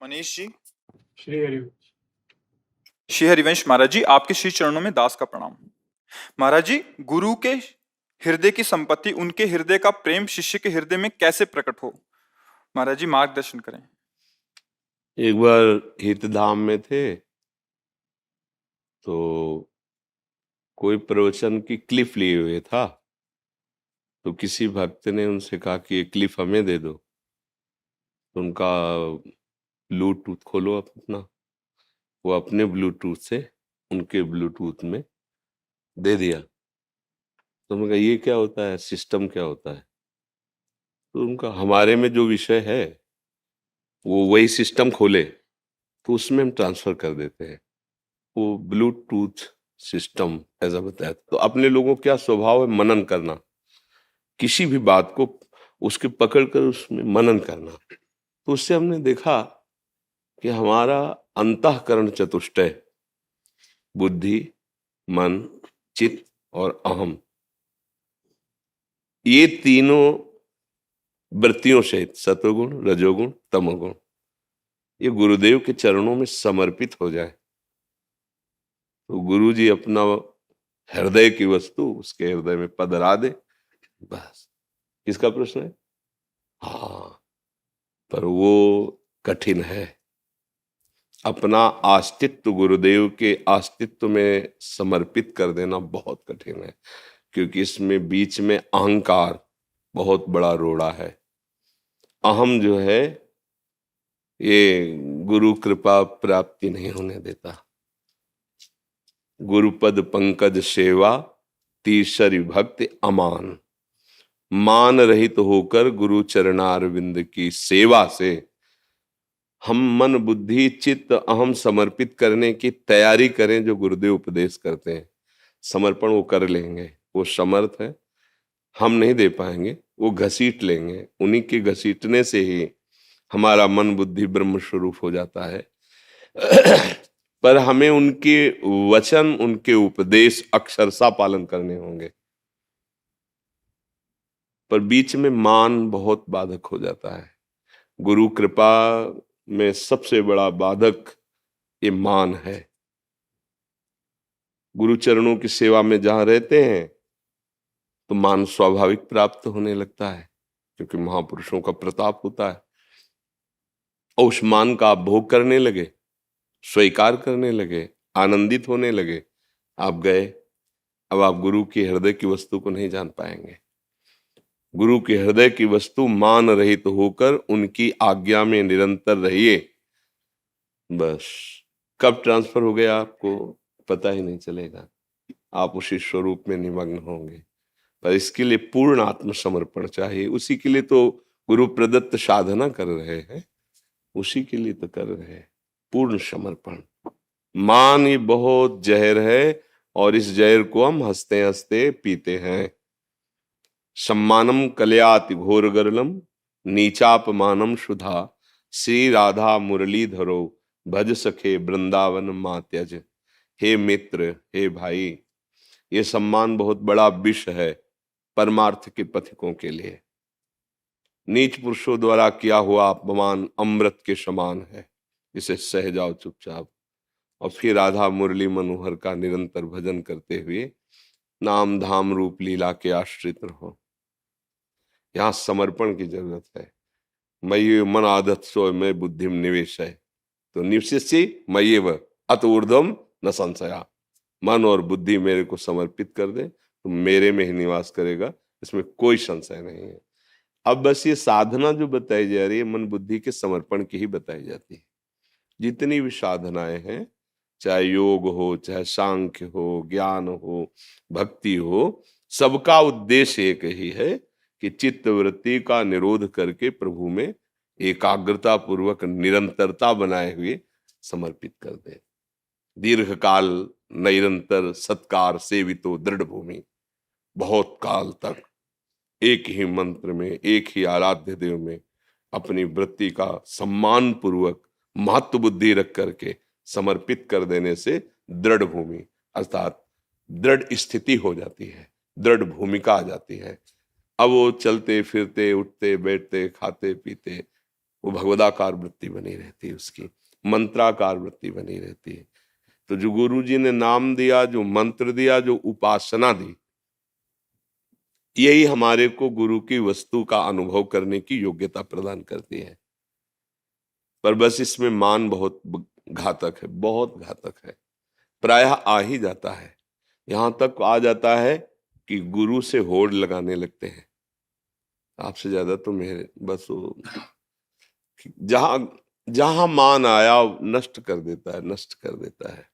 मनीष जी। श्री हरिवंश। श्री हरिवंश महाराज जी, आपके श्री चरणों में दास का प्रणाम। महाराज जी, गुरु के हृदय की संपत्ति, उनके हृदय का प्रेम शिष्य के हृदय में कैसे प्रकट हो? महाराज जी मार्गदर्शन करें। एक बार हितधाम में थे तो कोई प्रवचन की क्लिप लिए हुए था, तो किसी भक्त ने उनसे कहा कि ये क्लिप हमें दे दो। तो उनका ब्लूटूथ खोलो अपना, वो अपने ब्लूटूथ से उनके ब्लूटूथ में दे दिया। तो मैं कहा ये क्या होता है, सिस्टम क्या होता है? तो उनका हमारे में जो विषय है वो वही सिस्टम खोले तो उसमें हम ट्रांसफर कर देते हैं। वो ब्लूटूथ सिस्टम ऐसा बताया। तो अपने लोगों का स्वभाव है मनन करना, किसी भी बात को उसके पकड़ कर उसमें मनन करना। तो उससे हमने देखा कि हमारा अंतःकरण चतुष्टय, बुद्धि, मन, चित्त और अहम, ये तीनों वृत्तियों से सत्वगुण, रजोगुण, तमोगुण, ये गुरुदेव के चरणों में समर्पित हो जाए तो गुरु जी अपना हृदय की वस्तु उसके हृदय में पधरा दे। बस। किसका प्रश्न है? हाँ, पर वो कठिन है। अपना अस्तित्व गुरुदेव के अस्तित्व में समर्पित कर देना बहुत कठिन है, क्योंकि इसमें बीच में अहंकार बहुत बड़ा रोड़ा है। अहम जो है ये गुरु कृपा प्राप्ति नहीं होने देता। गुरुपद पंकज सेवा तीसरी भक्ति अमान, मान रहित होकर गुरु चरणारविंद की सेवा से हम मन बुद्धि चित्त अहम समर्पित करने की तैयारी करें। जो गुरुदेव उपदेश करते हैं समर्पण वो कर लेंगे, वो समर्थ है, हम नहीं दे पाएंगे, वो घसीट लेंगे। उन्हीं के घसीटने से ही हमारा मन बुद्धि ब्रह्म स्वरूप हो जाता है। पर हमें उनके वचन, उनके उपदेश अक्षरशः पालन करने होंगे। पर बीच में मान बहुत बाधक हो जाता है। गुरु कृपा में सबसे बड़ा बाधक ये मान है। गुरु चरणों की सेवा में जहां रहते हैं तो मान स्वाभाविक प्राप्त होने लगता है, क्योंकि महापुरुषों का प्रताप होता है। और उस मान का आप भोग करने लगे, स्वीकार करने लगे, आनंदित होने लगे, आप गए। अब आप गुरु के हृदय की वस्तु को नहीं जान पाएंगे। गुरु के हृदय की वस्तु मान रहित होकर उनकी आज्ञा में निरंतर रहिए। बस कब ट्रांसफर हो गया आपको पता ही नहीं चलेगा, आप उसी स्वरूप में निमग्न होंगे। पर इसके लिए पूर्ण आत्मसमर्पण चाहिए। उसी के लिए तो गुरु प्रदत्त साधना कर रहे हैं, उसी के लिए तो कर रहे हैं। पूर्ण समर्पण। मान ये बहुत जहर है और इस जहर को हम हंसते हंसते पीते हैं। सम्मानम कलयाति घोर गरलम नीचापमानम सुधा, श्री राधा मुरलीधरो भज सखे वृंदावन मात्यज। हे मित्र, हे भाई, ये सम्मान बहुत बड़ा विष है परमार्थ के पथिकों के लिए। नीच पुरुषों द्वारा किया हुआ अपमान अमृत के समान है, इसे सह जाओ चुपचाप और फिर राधा मुरली मनोहर का निरंतर भजन करते हुए नाम धाम रूप लीला के आश्रित रहो। यहाँ समर्पण की जरूरत है। मयि मन आदत सो मैं बुद्धि निवेश है, तो निवशिष्य मय्येव अत ऊर्ध्वम न संशया। मन और बुद्धि मेरे को समर्पित कर दे तो मेरे में ही निवास करेगा, इसमें कोई संशय नहीं है। अब बस ये साधना जो बताई जा रही है मन बुद्धि के समर्पण की ही बताई जाती है। जितनी भी साधनाएं हैं, चाहे योग हो, चाहे सांख्य हो, ज्ञान हो, भक्ति हो, सबका उद्देश्य एक ही है कि चित्त वृत्ति का निरोध करके प्रभु में एकाग्रता पूर्वक निरंतरता बनाए हुए समर्पित कर दे। दीर्घ काल निरंतर सत्कार सेवितो दृढ़ भूमि, बहुत काल तक एक ही मंत्र में, एक ही आराध्य देव में अपनी वृत्ति का सम्मान पूर्वक महत्व बुद्धि रख करके समर्पित कर देने से दृढ़ भूमि अर्थात दृढ़ स्थिति हो जाती है, दृढ़ भूमिका आ जाती है। अब वो चलते फिरते उठते बैठते खाते पीते वो भगवदाकार वृत्ति बनी रहती है, उसकी मंत्राकार वृत्ति बनी रहती है। तो जो गुरु जी ने नाम दिया, जो मंत्र दिया, जो उपासना दी, यही हमारे को गुरु की वस्तु का अनुभव करने की योग्यता प्रदान करती है। पर बस इसमें मान बहुत घातक है, बहुत घातक है। प्रायः आ ही जाता है, यहां तक आ जाता है कि गुरु से होड़ लगाने लगते हैं, आपसे ज्यादा तो मेरे, बस वो जहां जहां मान आया नष्ट कर देता है, नष्ट कर देता है।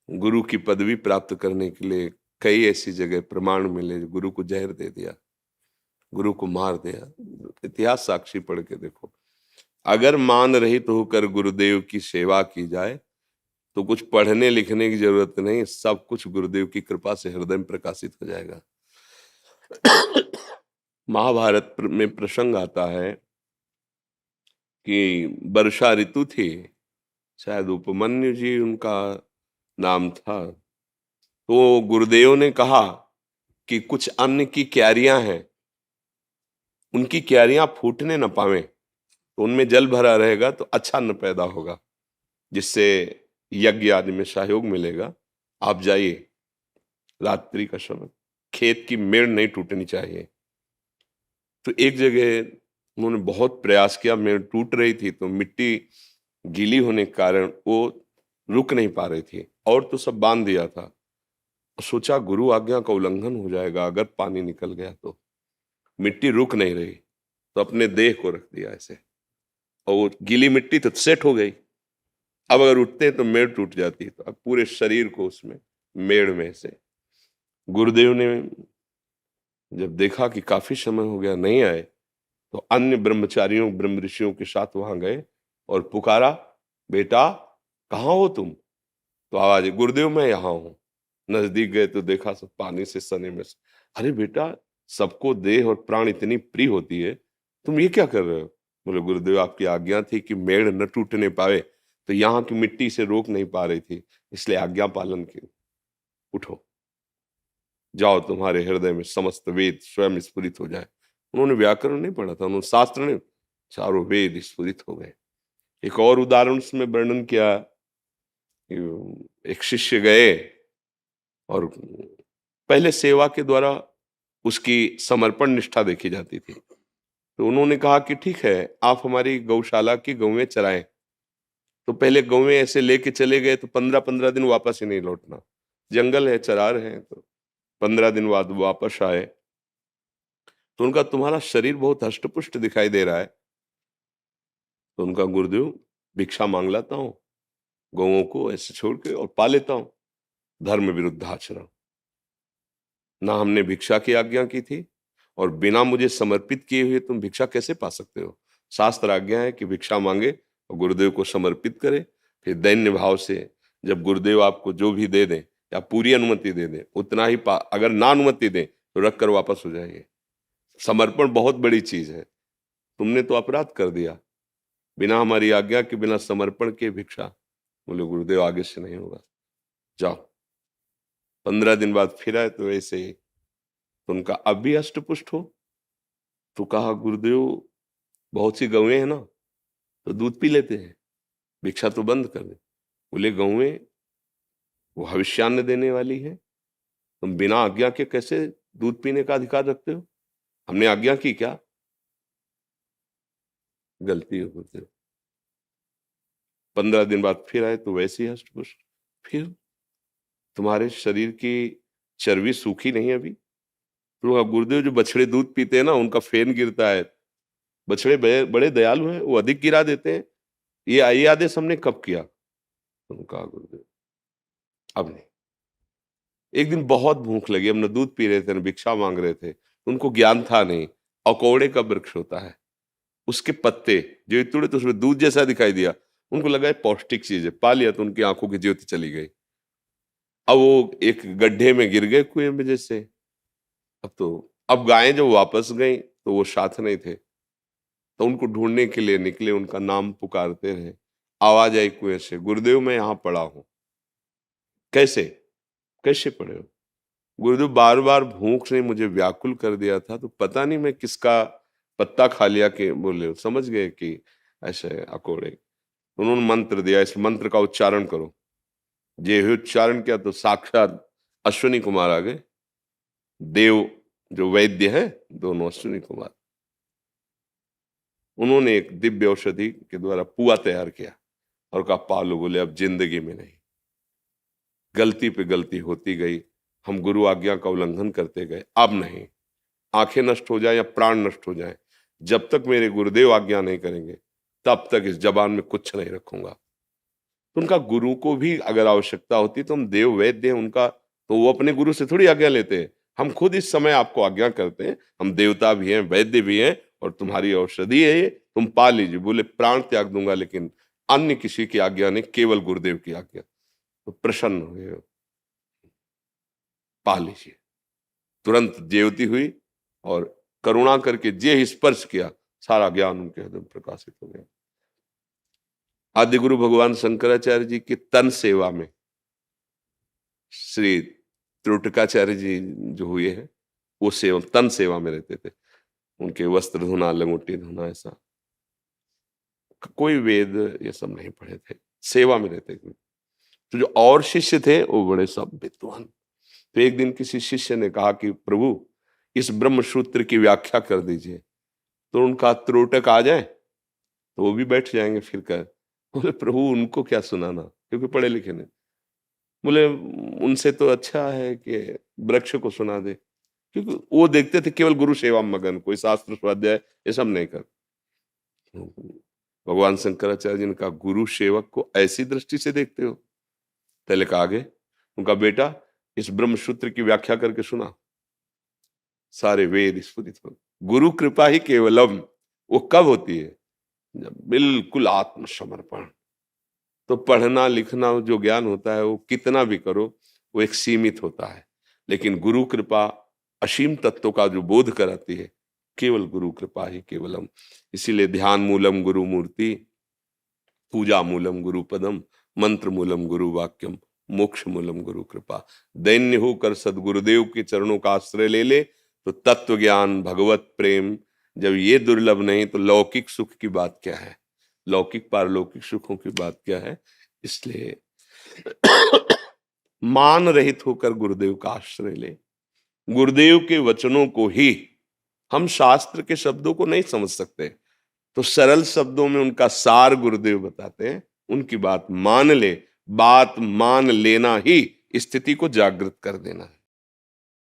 गुरु की पदवी प्राप्त करने के लिए कई ऐसी जगह प्रमाण मिले, गुरु को जहर दे दिया, गुरु को मार दिया। इतिहास साक्षी पढ़ के देखो। अगर मान रहित होकर गुरुदेव की सेवा की जाए तो कुछ पढ़ने लिखने की जरूरत नहीं, सब कुछ गुरुदेव की कृपा से हृदय में प्रकाशित हो जाएगा। महाभारत में प्रसंग आता है कि वर्षा ऋतु थी, शायद उपमन्यु जी उनका नाम था। तो गुरुदेव ने कहा कि कुछ अन्न की क्यारियां हैं, उनकी क्यारियां फूटने न पावे, तो उनमें जल भरा रहेगा तो अच्छा अन्न पैदा होगा, जिससे यज्ञ आदि में सहयोग मिलेगा। आप जाइए, रात्रि का समय, खेत की मेड़ नहीं टूटनी चाहिए। तो एक जगह उन्होंने बहुत प्रयास किया, मेड़ टूट रही थी, तो मिट्टी गीली होने के कारण वो रुक नहीं पा रही थी, और तो सब बांध दिया था। सोचा गुरु आज्ञा का उल्लंघन हो जाएगा अगर पानी निकल गया तो, मिट्टी रुक नहीं रही, तो अपने देह को रख दिया ऐसे, और वो गीली मिट्टी तो सेट हो गई। अब अगर उठते तो मेड़ टूट जाती, तो अब पूरे शरीर को उसमें मेड़ में से। गुरुदेव ने जब देखा कि काफी समय हो गया नहीं आए, तो अन्य ब्रह्मचारियों ब्रह्म ऋषियों के साथ वहां गए और पुकारा, बेटा कहाँ हो तुम? तो आवाज, गुरुदेव मैं यहाँ हूं। नजदीक गए तो देखा सब पानी से सने में। अरे बेटा, सबको देह और प्राण इतनी प्रिय होती है, तुम ये क्या कर रहे हो? बोले गुरुदेव आपकी आज्ञा थी कि मेड़ न टूटने पावे, तो यहाँ की मिट्टी से रोक नहीं पा रही थी, इसलिए आज्ञा पालन की। उठो, जाओ, तुम्हारे हृदय में समस्त वेद स्वयं स्फुरित हो जाए। उन्होंने व्याकरण नहीं पढ़ा था, उन्होंने शास्त्र ने, चारों वेद स्फुरित हो गए। एक और उदाहरण उसमें वर्णन किया, एक शिष्य गए और पहले सेवा के द्वारा उसकी समर्पण निष्ठा देखी जाती थी। तो उन्होंने कहा कि ठीक है, आप हमारी गौशाला की गौएं चराएं। तो पहले गौएं ऐसे लेके चले गए तो 15-15 दिन वापस ही नहीं लौटना, जंगल है, चरा रहे हैं। तो 15 दिन बाद वापस आए, तो उनका तुम्हारा शरीर बहुत हष्टपुष्ट दिखाई दे रहा है। तो उनका, गुरुदेव भिक्षा मांग लाता हूँ, गौओं को ऐसे छोड़ के और पा लेता हूँ, धर्म विरुद्ध आचरण। ना हमने भिक्षा की आज्ञा की थी, और बिना मुझे समर्पित किए हुए तुम भिक्षा कैसे पा सकते हो? शास्त्र आज्ञा है कि भिक्षा मांगे और गुरुदेव को समर्पित करे, फिर दैन्य भाव से जब गुरुदेव आपको जो भी दे दें या पूरी अनुमति दे दें उतना ही पा, अगर ना अनुमति दें तो रख कर वापस हो जाइए। समर्पण बहुत बड़ी चीज है। तुमने तो अपराध कर दिया, बिना हमारी आज्ञा के, बिना समर्पण के भिक्षा। बोले गुरुदेव आगे से नहीं होगा, जाओ। 15 दिन बाद फिर आए तो ऐसे ही। तो उनका अब भी अष्टपुष्ट हो? तो कहा गुरुदेव बहुत सी गौएं हैं ना, तो दूध पी लेते हैं, भिक्षा तो बंद कर दे। बोले गौएं वो भविष्यान्न देने वाली है, तुम बिना आज्ञा के कैसे दूध पीने का अधिकार रखते हो? हमने आज्ञा की क्या? गलती हो गुरुदेव। 15 दिन बाद फिर आए तो वैसे ही हष्टपुष्ट। फिर तुम्हारे शरीर की चर्बी सूखी नहीं अभी? तो गुरुदेव जो बछड़े दूध पीते हैं ना, उनका फेन गिरता है, बछड़े बड़े दयालु हैं, वो अधिक गिरा देते हैं। ये आदेश हमने कब किया? उनका गुरुदेव अब नहीं। एक दिन बहुत भूख लगी, हम न दूध पी रहे थे न भिक्षा मांग रहे थे, उनको ज्ञान था नहीं। अकौड़े का वृक्ष होता है, उसके पत्ते जो तोड़े तो उसमें दूध जैसा दिखाई दिया, उनको लगा ये पौष्टिक चीज है, पा लिया तो उनकी आंखों की ज्योति चली गई। अब वो एक गड्ढे में गिर गए कुएं में जैसे। अब गायें जब वापस गई तो वो साथ नहीं थे, तो उनको ढूंढने के लिए निकले, उनका नाम पुकारते रहे। आवाज आई कुएं से, गुरुदेव मैं यहाँ पड़ा हूं। कैसे कैसे पड़े हो? गुरुदेव बार बार भूख ने मुझे व्याकुल कर दिया था, तो पता नहीं मैं किसका पत्ता खा लिया कि बोले, समझ गए कि ऐसे अकोड़े। उन्होंने मंत्र दिया, इस मंत्र का उच्चारण करो। जे ही उच्चारण किया तो साक्षात अश्विनी कुमार आ गए। देव जो वैद्य है, दोनों अश्विनी कुमार। उन्होंने एक दिव्य औषधि के द्वारा पुआ तैयार किया और कहा पालो। बोले अब जिंदगी में नहीं। गलती पे गलती होती गई, हम गुरु आज्ञा का उल्लंघन करते गए, अब नहीं। आंखें नष्ट हो जाए या प्राण नष्ट हो जाए, जब तक मेरे गुरुदेव आज्ञा नहीं करेंगे तब तक इस जबान में कुछ नहीं रखूंगा। तो उनका गुरु को भी अगर आवश्यकता होती तो हम देव वैद्य हैं उनका, तो वो अपने गुरु से थोड़ी आज्ञा लेते हैं। हम खुद इस समय आपको आज्ञा करते हैं, हम देवता भी हैं, वैद्य भी हैं, और तुम्हारी औषधि है ये, तुम पा लीजिए। बोले प्राण त्याग दूंगा लेकिन अन्य किसी की आज्ञा नहीं, केवल गुरुदेव की आज्ञा। तो प्रसन्न हुए, पा लीजिए। तुरंत ज्योति हुई और करुणा करके जे स्पर्श किया, सारा ज्ञान उनके हृदय में प्रकाशित हो गया। आदि गुरु भगवान शंकराचार्य जी की तन सेवा में श्री त्रुटकाचार्य जी जो हुए हैं, वो सेवा तन सेवा में रहते थे। उनके वस्त्र धोना, लंगोटी धोना, ऐसा कोई वेद ये सब नहीं पढ़े थे, सेवा में रहते थे। तो जो और शिष्य थे वो बड़े सब विद्वान। तो एक दिन किसी शिष्य ने कहा कि प्रभु इस ब्रह्म सूत्र की व्याख्या कर दीजिए। तो उनका त्रोटक आ जाए तो वो भी बैठ जाएंगे फिर कर। बोले प्रभु उनको क्या सुनाना, क्योंकि पढ़े लिखे नहीं। बोले उनसे तो अच्छा है कि वृक्ष को सुना दे, क्योंकि वो देखते थे केवल गुरु सेवा में मगन, कोई शास्त्र स्वाध्याय ये सब नहीं कर। भगवान शंकराचार्य जी ने कहा गुरु सेवक को ऐसी दृष्टि से देखते हो? पहले कहा आगे, उनका बेटा इस ब्रह्म सूत्र की व्याख्या करके सुना। सारे वेद स्फुरित हो। गुरु कृपा ही केवलम, वो कब होती है? जब बिल्कुल आत्मसमर्पण। तो पढ़ना लिखना जो ज्ञान होता है वो कितना भी करो वो एक सीमित होता है, लेकिन गुरु कृपा असीम तत्व का जो बोध कराती है, केवल गुरु कृपा ही केवलम। इसीलिए ध्यान मूलम गुरु मूर्ति, पूजा मूलम गुरु पदम, मंत्र मूलम गुरु वाक्यम, मोक्ष मूलम गुरु कृपा। दैन्य होकर सदगुरुदेव के चरणों का आश्रय ले ले तो तत्व ज्ञान, भगवत प्रेम जब ये दुर्लभ नहीं तो लौकिक सुख की बात क्या है, लौकिक पारलौकिक सुखों की बात क्या है। इसलिए मान रहित होकर गुरुदेव का आश्रय ले। गुरुदेव के वचनों को ही, हम शास्त्र के शब्दों को नहीं समझ सकते, तो सरल शब्दों में उनका सार गुरुदेव बताते हैं, उनकी बात मान ले। बात मान लेना ही स्थिति को जागृत कर देना है।